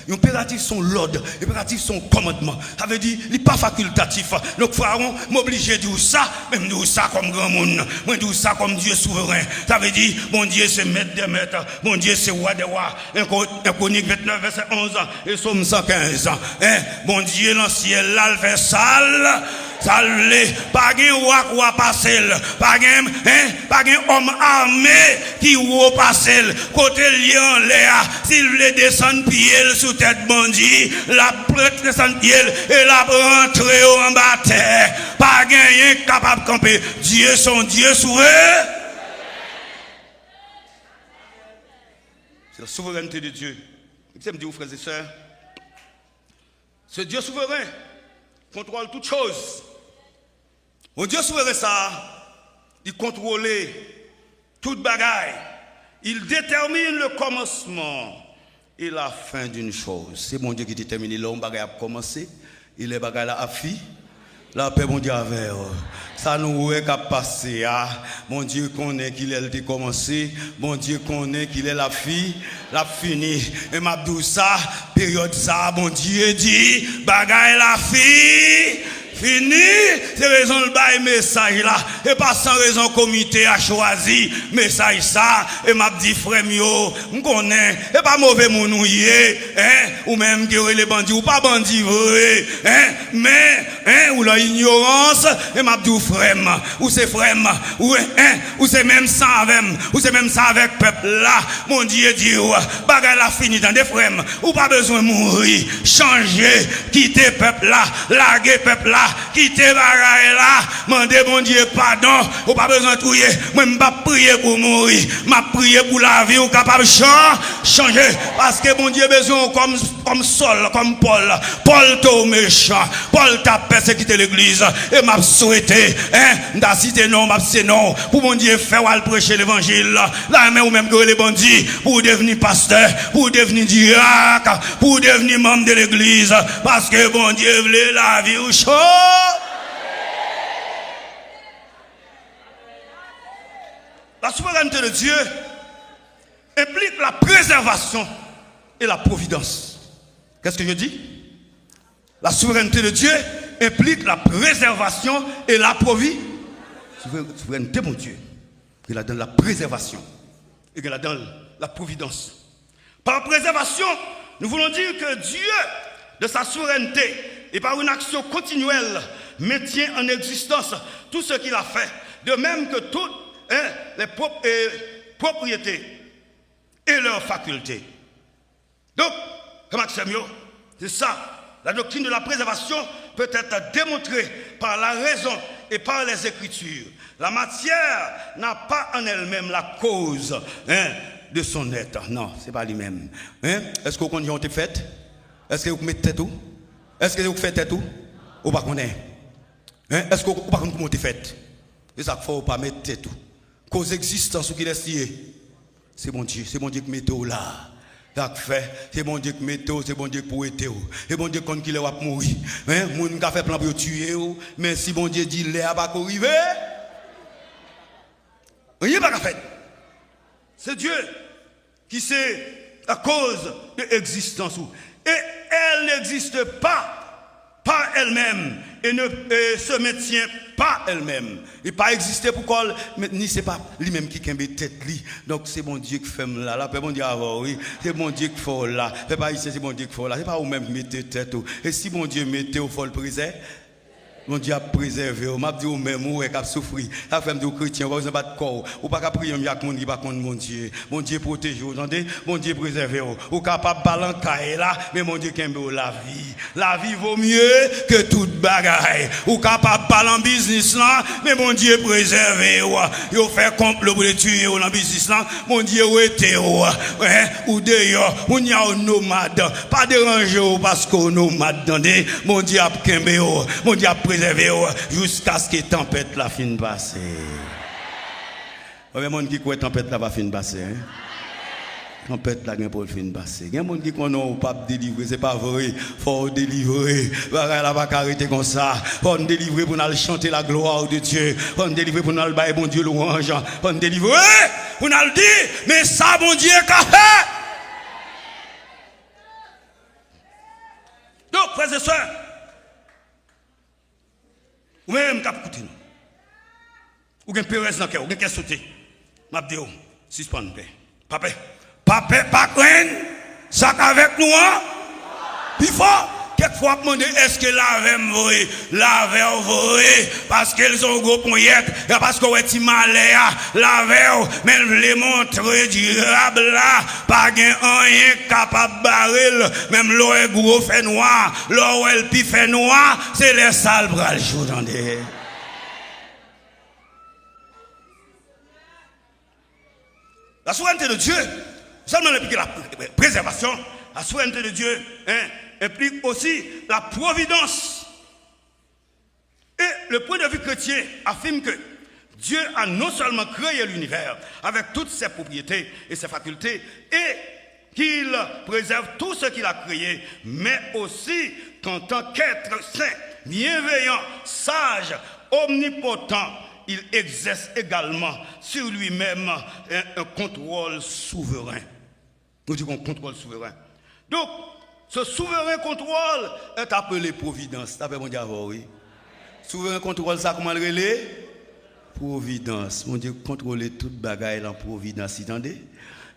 Speaker 2: Impératif sont l'ordre, impératif sont commandement. Ça veut dire, il n'est pas facultatif. Donc, Pharaon m'oblige de dire ça, même dire ça comme grand monde, moi dire ça comme Dieu souverain. Ça veut dire, mon Dieu c'est maître des maîtres, mon Dieu c'est roi des rois. Un chronique 29, verset 11 et Somme 115. Mon Dieu, dans le ciel, là, le fait sale. Salvé, pas un roi passer, pas un homme armé qui ou passer, côté lion Léa, s'il voulait descendre pied sous tête bandit, la prête descendre pied et la rentrer en bas terre, pas un capable de camper, Dieu son Dieu souverain. C'est la souveraineté de Dieu. Je me dis, frères et sœurs, ce Dieu souverain contrôle toutes choses. Mon Dieu souverain ça, il contrôle toute bagaille. Il détermine le commencement et la fin d'une chose. C'est mon Dieu qui détermine l'homme bagaille a commencé, il est bagaille a fini. La paix mon Dieu avec ça nous est qu'à passer. Mon Dieu connaît qu'il est commencé, mon Dieu connaît qu'il est la fille, la fini. Et m'a dit ça, période ça, mon Dieu dit, bagaille la fille. Fini, c'est raison de bail message là, et pas sans raison comité a choisi message ça, et m'a dit frère mio, m'connais, et pas mauvais mon ou même qui les bandits, ou pas bandits vrai, mais, ou la ignorance, et m'a dit frère, ou c'est frère, ou c'est même ça avec, ou c'est même ça avec peuple là, mon Dieu dit, bagay la fini dans des frères, ou pas besoin de mourir, changer, quitter peuple là, larguer peuple là, quitter bagaille là, demander mon Dieu pardon, ou pas besoin de prier, moi je pas prier pour mourir, m'a prier pour la vie, ou capable changer, parce que mon Dieu besoin comme Saul, comme Paul t'au méchant, Paul t'a persécuté l'église, et m'a souhaité, m'a cité non, m'a cité non, pour mon Dieu faire ou prêcher l'évangile, là même ou même que les bandits, pour devenir pasteur, pour devenir diacre, pour devenir membre de l'église, parce que mon Dieu voulait la vie ou chaud. La souveraineté de Dieu implique la préservation et la providence. Qu'est-ce que je dis? La souveraineté de Dieu implique la préservation et la providence. Souveraineté, mon Dieu, il a dans la préservation et il a dans la providence. Par préservation, nous voulons dire que Dieu, de sa souveraineté et par une action continuelle, maintient en existence tout ce qu'il a fait, de même que toutes les propriétés et leurs facultés. Donc, c'est ça. La doctrine de la préservation peut être démontrée par la raison et par les Écritures. La matière n'a pas en elle-même la cause de son être. Non, ce n'est pas lui-même. Est-ce que vous connaissez fait? Est-ce que vous mettez tout? Est-ce que vous faites tout? Ou pas connaître? Est-ce que vous ne connaissez comment vous faites? C'est ça qu'il ne faut pas mettre tout. Cause existence ou qu'il est lié. C'est mon Dieu qui met tout là. C'est bon Dieu qui met tout, c'est bon Dieu pour être. C'est bon Dieu quand il va mourir. Moun qui a fait plan pour tuer, mais si bon Dieu dit l'air va arriver, Rien pas fait. C'est Dieu qui sait la cause de l'existence. Et elle n'existe pas par elle-même et ne se maintient pas elle-même. Et pas exister pourquoi ni c'est pas lui-même qui kembe tête li. Donc c'est mon Dieu qui fait là, là bon Dieu avoir oui, c'est mon Dieu qui fait là. C'est pas ici c'est mon Dieu qui fait là, c'est pas vous même mettez tête. Et si mon Dieu mettez au faut le préserver. Mon Dieu a préservé, m'a dit au même ou qui a souffert. Ça fait des chrétiens, vous n'avez pas de corps. Ou pas qu'à prier, il y a qui pas contre mon Dieu. Mon Dieu protège, vous entendez? Mon Dieu préserve. Ou capable balancer là, mais mon Dieu kembe la vie. La vie vaut mieux que toute bagaille. Ou capable balancer business là, mais mon Dieu préserve. Vous fait complot pour le tuer dans le business là, mon Dieu était ou d'ailleurs, on y a un nomade. Pas déranger parce qu'on nomade, entendez? Mon Dieu a kembe, mon Dieu a préservé jusqu'à ce que la tempête la fin passer. Il y a des gens qui croient que la tempête la va fin passer. La tempête la va fin passer. Il y a des gens qui croient que non, pas délivrer, c'est pas vrai. Il faut délivrer. Il va pas arrêter comme ça. Il faut délivrer pour nous chanter la gloire de Dieu. Il faut délivrer pour nous bailler bon Dieu louange. Il faut délivrer pour nous dire, mais ça, bon Dieu, qu'a fait. Donc, frères et sœurs, ou même cap écouter nous. Ou gen pérez dans cœur, ou gen qu'est sauter. M'a dit suspend paix. Papa, pas craindre, ça avec nous hein. Puis fort. Quelquefois demander est-ce que la verre vrai parce qu'elles ont gros poignettes parce qu'on est malé la verre mais les montrer durable là pas gain rien capable baril même l'eau est gros fait noir l'eau elle pi fait noir c'est les sales bras le jour dans des la souveraineté de Dieu seulement la préservation la souveraineté de Dieu implique aussi la providence. Et le point de vue chrétien affirme que Dieu a non seulement créé l'univers avec toutes ses propriétés et ses facultés, et qu'il préserve tout ce qu'il a créé, mais aussi qu'en tant qu'être saint, bienveillant, sage, omnipotent, il exerce également sur lui-même un contrôle souverain. Nous disons contrôle souverain. Donc, ce souverain contrôle est appelé providence. T'as mon Dieu, oui. Souverain contrôle, ça comment le relais? Providence. Mon Dieu, contrôler toute bagaille en providence. Attendez?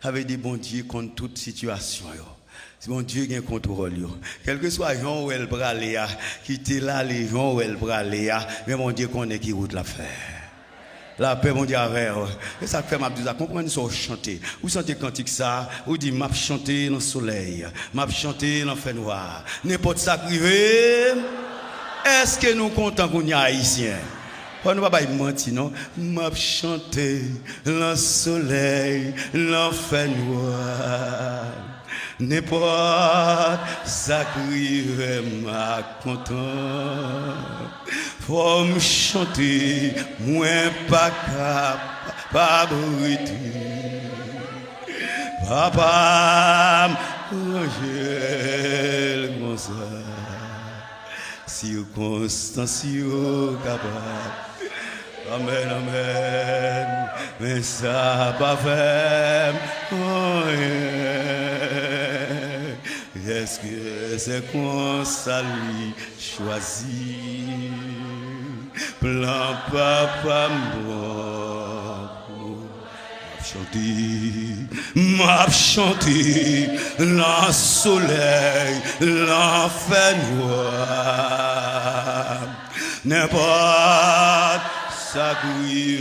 Speaker 2: Avec des bons dieux contre toute situation. C'est mon Dieu qui contrôle. Quel que soit les gens où elle brale, quittez là les gens où elle brale, mais mon Dieu connaît qui route la faire. La paix, mon Dieu, avec. Et ça fait ma douce. Comprenez ça chanter. Vous sentez cantique ça, vous dites, m'a chanter dans le soleil, m'a chanter dans le fait noir. N'importe ça privé. Est-ce que nous comptons qu'on y a haïtiens? On ne va pas mentir, non? M'a chanter dans le soleil, dans le fait noir. N'importe ça privé, m'a content. Faut me chanter, moins pas capable de papa, Angèle, comme ça. Circonstance capable. Amen, amen. Mais ça pas fait. Est-ce que c'est qu'on s'allie choisi? Plan papa m'a chanté, le soleil, l'enfer noir. N'importe ça qui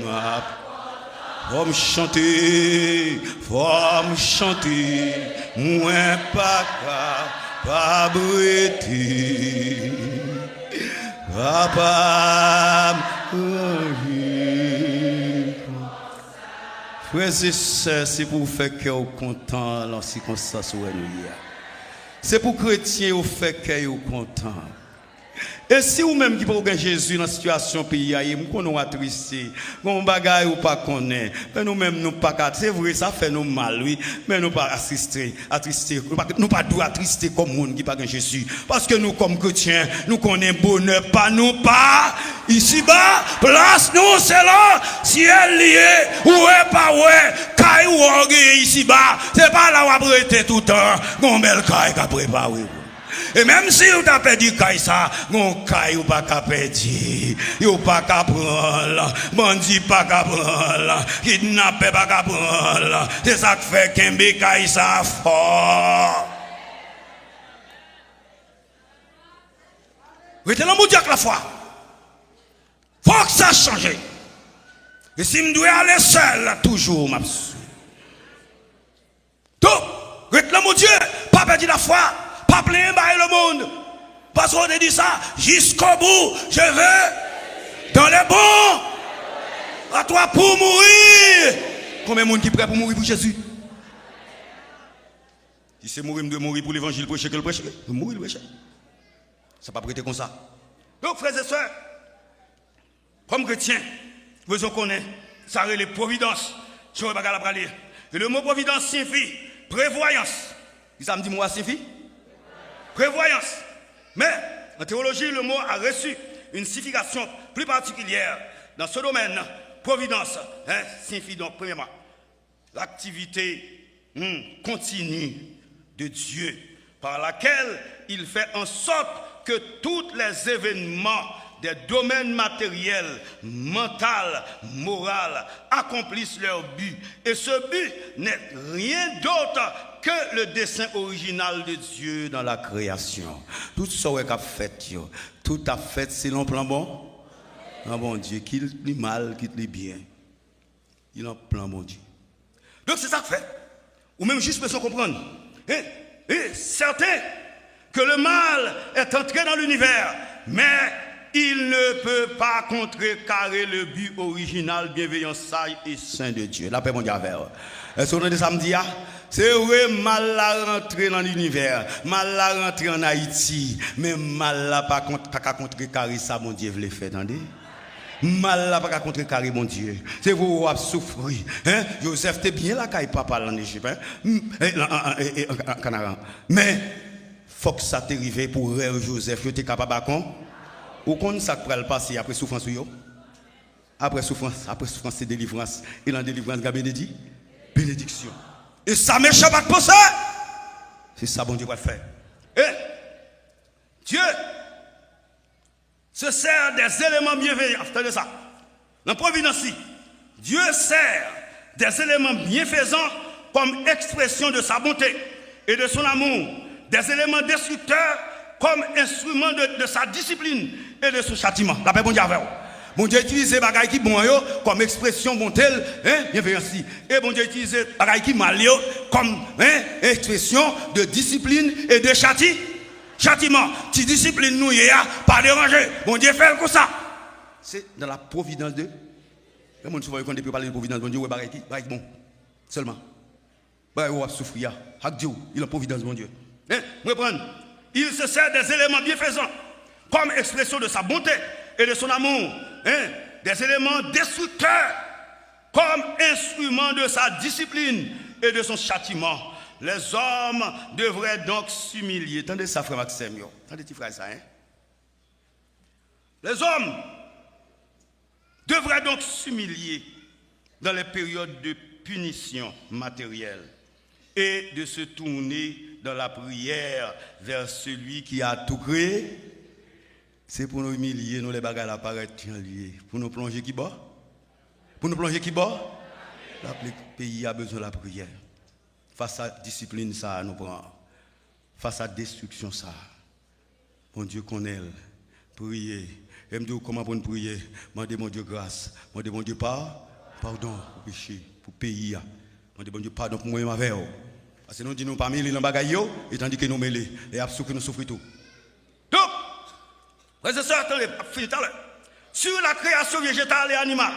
Speaker 2: m'a faut me chanter, moins pas capable. Papa, frères et sœurs, c'est pour faire que vous content dans les circonstances où nous y a. C'est pour chrétiens vous faire que vous content. Et si vous même qui pouvez gagner Jésus dans la situation pays, vous nous attristé, vous bagaille ou pas connaît, mais nous même nous pas c'est vrai ça fait nous mal oui, mais nous pas attristé, nous pas doit attrister comme monde qui pas gagner Jésus parce que nous comme chrétiens, nous connaissons bonheur pas nous pas ici bas, place nous c'est là, ciel lié ou est pas ouais, caille ou orgueil ici bas, c'est pas là où après tout le temps, mon bel caille qu'a préparé. Et même si vous avez perdu ça, mon caille ou pas qu'à perdre, ou pas qu'à prendre, bandit pas qu'à prendre, kidnappé pas qu'à prendre, c'est ça qui fait qu'un bécaille ça fort. Retenez mon Dieu avec la foi. Faut que ça change. Et si je dois aller seul, toujours m'absous. Donc, retenez mon Dieu, pas perdre la foi. Pas plein le monde. Parce qu'on a dit ça, jusqu'au bout, je veux dans les bons. À toi pour mourir. Combien de monde qui est prêt pour mourir pour Jésus? Si c'est mourir, de mourir pour l'évangile, prêcher que le prêcher. Mourir, le prêcher. Ça ne va pas prêter comme ça. Donc, frères et sœurs, comme chrétiens, vous connaissez, ça relève providence. Je ne vais pas la lire. Et le mot providence signifie prévoyance. Ça me dit, moi, signifie prévoyance. Mais en théologie, le mot a reçu une signification plus particulière. Dans ce domaine, providence signifie donc, premièrement, l'activité continue de Dieu par laquelle il fait en sorte que tous les événements des domaines matériels, mentaux, moraux accomplissent leur but. Et ce but n'est rien d'autre que le dessein original de Dieu dans la création. Tout ça qu'a fait, tout a fait selon plan bon. Un bon Dieu, qu'il lit mal, qu'il lit bien. Il a un plan bon Dieu. Donc c'est ça que fait. Ou même juste besoin de comprendre. Et certain que le mal est entré dans l'univers, mais il ne peut pas contrecarrer le but original, bienveillant, sage et saint de Dieu. La paix mondiale. Est-ce qu'on a des samedis? C'est vrai, mal la rentré dans l'univers, mal la rentré en Haïti, mais mal la pas contrecarrer ça, mon Dieu, vous le fait, attendez? Mal la pas contrecarrer, mon Dieu. C'est vous qui avez souffert. Hein? Joseph, t'es bien là, quand papa en Égypte, en Canara. Mais, faut que ça t'arrive pour Joseph, tu es capable de quoi? Ou qu'on ça pourrait le passer après souffrance après souffrance c'est délivrance et dans délivrance il y a bénédiction et ça m'échappe pas pour ça c'est ça bon Dieu va faire et Dieu se sert des éléments bienveillants attendez ça dans providence Dieu sert des éléments bienfaisants comme expression de sa bonté et de son amour des éléments destructeurs comme instrument de sa discipline et de son châtiment. La paix, bon Dieu, avec vous. Bon Dieu utilise les bagailles qui bon comme expression bon tel, bienveillance. Et bon Dieu utilise les bagailles qui mal comme expression de discipline et de châtiment. Si discipline nous y a, pas déranger. Bon Dieu fait comme ça. C'est dans la providence de. Le monde souvent quand on parler de providence, bon Dieu, bagaille qui bon. Seulement. Bagaille où souffrir. Avec Dieu, il a providence, bon Dieu. Vous comprenez? Il se sert des éléments bienfaisants comme expression de sa bonté et de son amour. Des éléments destructeurs comme instrument de sa discipline et de son châtiment. Les hommes devraient donc s'humilier. Attendez ça, frère Maxime. Attendez, petit frère, ça. Les hommes devraient donc s'humilier dans les périodes de punition matérielle et de se tourner dans la prière vers celui qui a tout créé. C'est pour nous humilier, nous les bagages apparaître liés. Pour nous plonger qui bas? Pour nous plonger qui bas? Le pays a besoin de la prière. Face à la discipline, ça nous prend. Face à la destruction, ça. Mon Dieu connaît. Prier. Et me dire comment pour nous prier. Demandez mon Dieu grâce. Demandez mon Dieu pardon pour péché, pour pays. Demandez mon Dieu pardon pour moi et ma vie. Parce que nous disons pas mêler dans les bagailles, et tandis que nous mêlons. Et après que nous souffrons tout. Donc, frères et sœurs, attendez, fini tout à l'heure. Sur la création végétale et animale,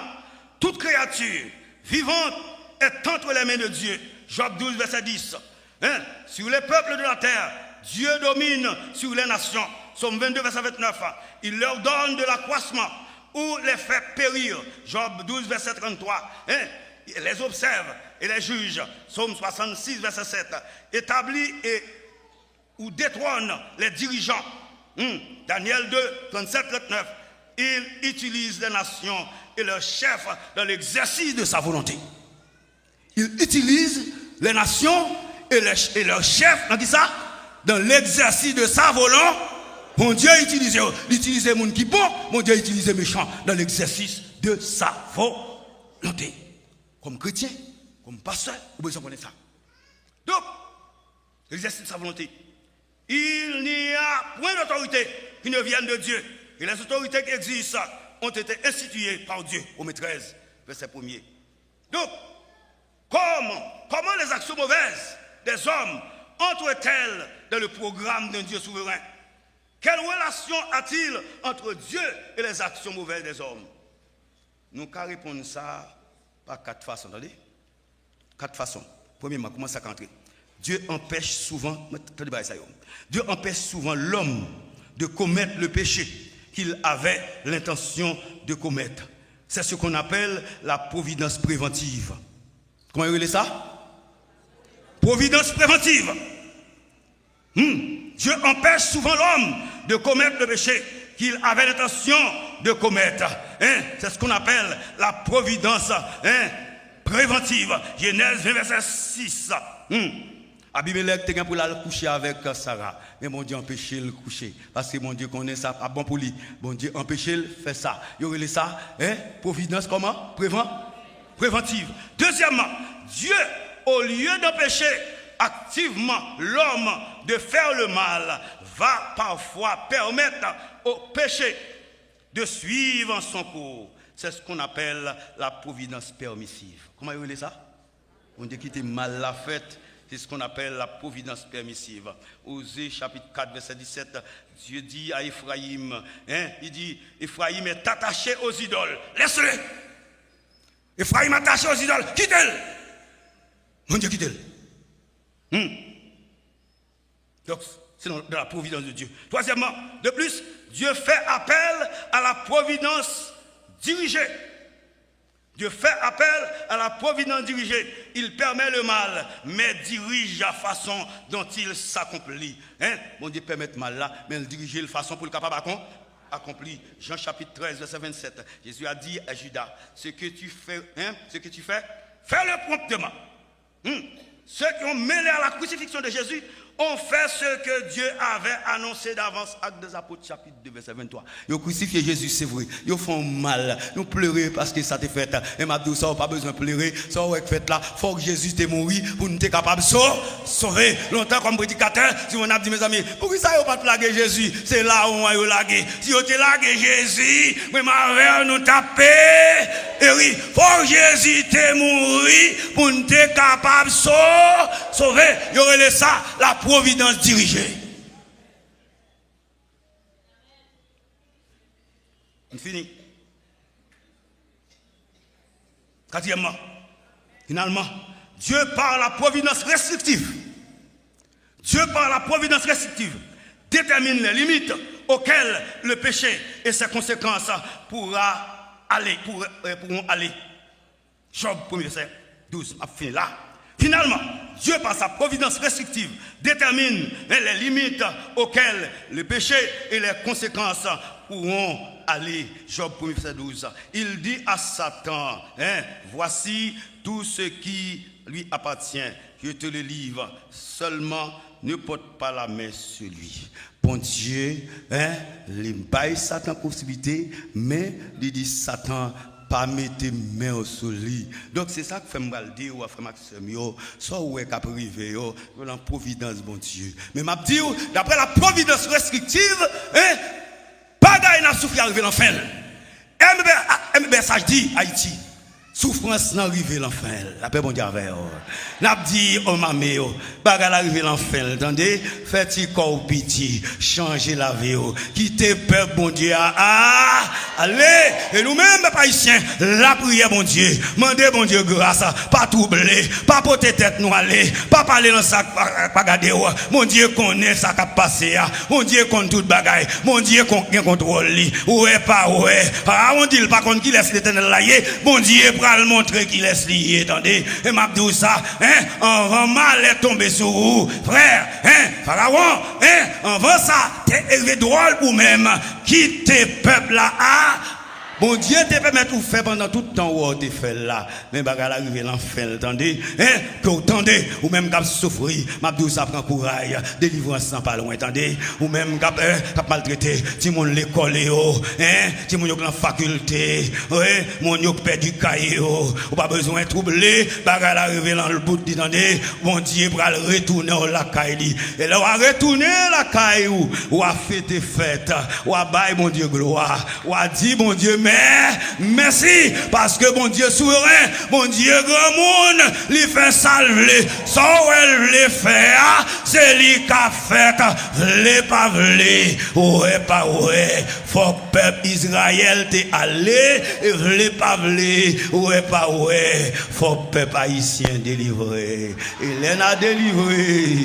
Speaker 2: toute créature vivante est entre les mains de Dieu. Job 12, verset 10. Sur les peuples de la terre, Dieu domine sur les nations. Somme 22, verset 29. Il leur donne de l'accroissement ou les fait périr. Job 12, verset 33. Il les observe et les juge. Somme 66, verset 7. Établit ou détrône les dirigeants. Daniel 2, 37, 39. Il utilise les nations et leurs chefs dans l'exercice de sa volonté. Il utilise les nations et leurs chefs, on dit ça, dans l'exercice de sa volonté. Mon Dieu utilise les gens qui bon, mon Dieu utilise les méchants dans l'exercice de sa volonté. Comme chrétien, comme pasteur, vous besoin de connaître ça. Donc, l'exercice de sa volonté. Il n'y a point d'autorité qui ne vienne de Dieu. Et les autorités qui existent ont été instituées par Dieu. Au 13, verset 1er. Donc, comment les actions mauvaises des hommes entrent-elles dans le programme d'un Dieu souverain? Quelle relation a-t-il entre Dieu et les actions mauvaises des hommes? Nous allons répondre ça par 4 façons. Attendez? 4 façons. Premièrement, comment ça entrer? Dieu empêche souvent l'homme de commettre le péché qu'il avait l'intention de commettre. C'est ce qu'on appelle la providence préventive. Comment vous appelez ça? Providence préventive. Dieu empêche souvent l'homme de commettre le péché qu'il avait l'intention de commettre. C'est ce qu'on appelle la providence préventive. Genèse 20, verset 6. Abimelech était pour aller coucher avec Sarah. Mais mon Dieu empêché le coucher. Parce que mon Dieu connaît ça, pas bon pour lui. Mon Dieu empêché le faire ça. Il y aurait ça, providence comment? Préventive. Deuxièmement, Dieu, au lieu d'empêcher activement l'homme de faire le mal, va parfois permettre au péché de suivre son cours. C'est ce qu'on appelle la providence permissive. Comment vous voulez ça? On dit qu'il était mal la fête. C'est ce qu'on appelle la providence permissive. Osée chapitre 4, verset 17, Dieu dit à Ephraïm, il dit, Ephraïm est attaché aux idoles. Laisse-le. Ephraïm est attaché aux idoles. Quitte-le. Mon Dieu, quitte-le. Donc, c'est dans la providence de Dieu. Troisièmement, de plus, Dieu fait appel à la providence dirigée. Dieu fait appel à la providence dirigée. Il permet le mal, mais dirige la façon dont il s'accomplit. Bon Dieu permet le mal là, mais il dirige la façon pour le capable accomplir. Jean chapitre 13, verset 27. Jésus a dit à Judas, ce que tu fais, fais-le promptement. Ceux qui ont mêlé à la crucifixion de Jésus ont fait ce que Dieu avait annoncé d'avance. Actes des Apôtres, chapitre 2, verset 23. Ils ont crucifié Jésus, c'est vrai. Ils font mal. Nous pleurons parce que ça t'est fait. Et m'a dit, ça n'a pas besoin de pleurer. Ça a fait là. Il faut que Jésus t'ait mort pour nous être capable de sauver. Longtemps comme prédicateur, si on a dit, mes amis, pourquoi ça n'a pas plagué Jésus? C'est là où on a lagué. Si on t'a lagué Jésus, mais ma mère nous taper. Et oui, il faut que Jésus t'ait mort pour nous être capable de sauver. Il y aurait ça, la providence dirigée. On finit. Quatrièmement, finalement, Dieu par la providence restrictive. Dieu par la providence restrictive détermine les limites auxquelles le péché et ses conséquences pourront aller. Job 1er verset 12, a fini là. Finalement, Dieu, par sa providence restrictive, détermine les limites auxquelles le péché et les conséquences pourront aller. Job 1, verset 12. Il dit à Satan, voici tout ce qui lui appartient. Je te le livre. Seulement, ne porte pas la main sur lui. Bon Dieu, il baille Satan possibilité, mais il dit Satan, pas mettre main sur lui. Donc c'est ça que fait me dire ou frère Maxime yo, soit où est cap privé yo, dans providence bon Dieu. Mais m'a dit d'après la providence restrictive, pas gagne n'a souffrir arriver l'enfer. MB ça dit Haïti. Souffrance n'a arrivé l'enfer. La paix bon Dieu avec vous. N'a dit oh mamé oh, bagarre arrivé l'enfer. Entendez? Faites corps pitié, changer la vie oh. Quittez peuple bon Dieu. Ah, allez, et nous-mêmes haïtiens, la prière bon Dieu. Mandez bon Dieu grâce, pas troubler, pas porter tête nous aller, pas parler dans ça pas garder oh. Mon Dieu connaît ça qui a passé. Mon Dieu connaît toute bagaille. Mon Dieu connaît contrôle lui. Ouais pas ouais. Ah on dit pas contre qui laisse l'Éternel là. Bon Dieu le montrer qu'il laisse lié, attendez, et m'a dit ça, hein, avant mal est tombé sur vous, frère, hein, pharaon, hein, avant ça, t'es élevé drôle ou même, quittez peuple là, ah, bon Dieu te permet tout faire pendant tout le temps où on te fait là. Mais bagarre arrive l'enfer, attendez, hein, que vous attendez, ou même cap souffrir, m'a dit ça prend courage, délivrance sans pas loin, attendez, ou même cap maltraité, ti mon l'école yo, hein, ti mon yo dans faculté, ouais, mon yo perdu cahier yo, ou pas besoin de troubler, bagarre arrive dans le bout attendez, bon Dieu pour retourner la caille, et là on va retourner la caille ou a fait des fêtes, ou a bail mon Dieu gloire, ou a dit bon Dieu mais merci parce que bon Dieu souverain, bon Dieu grand monde, lui fait salver, ça elle le fait, c'est lui qui a fait, vle pas vle, ouais pas ouais, faut que peuple Israël t'est allé, et vle pas vle, ouais pas ouais, faut que peuple haïtien délivré, il a délivré.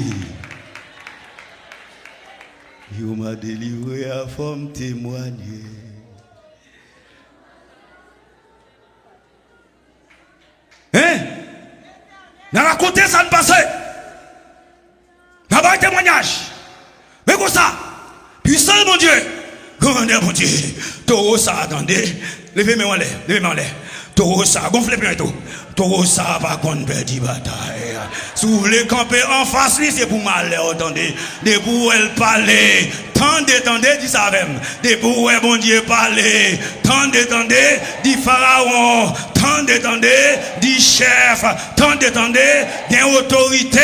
Speaker 2: Il m'a délivré à forme témoigner. Hein? N'a raconté ça de passé. N'a pas témoignage. Mais comme ça, puissant mon Dieu, grandeur mon Dieu, tout ça, attendez, levez-moi en l'air, levez-moi en l'air. Tout ça, gonflez bien tout. Tout ça, pas qu'on perd de bataille. Si vous voulez camper en face, c'est pour mal, attendez. De pour elle parler. Tendez, dit ça même. De pour bon Dieu parler. Tendez, dit Pharaon. Tendez, dit chef. Tendez, dit autorité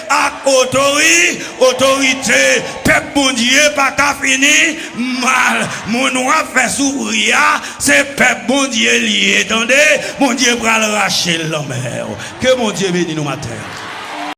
Speaker 2: à autorité. Peuple bon Dieu, pas qu'à finir mal. Mon noir fait sourire. C'est peuple bon Dieu lié. Tendez, mon Dieu va le racher l'homme. Que mon Dieu bénisse nous matin.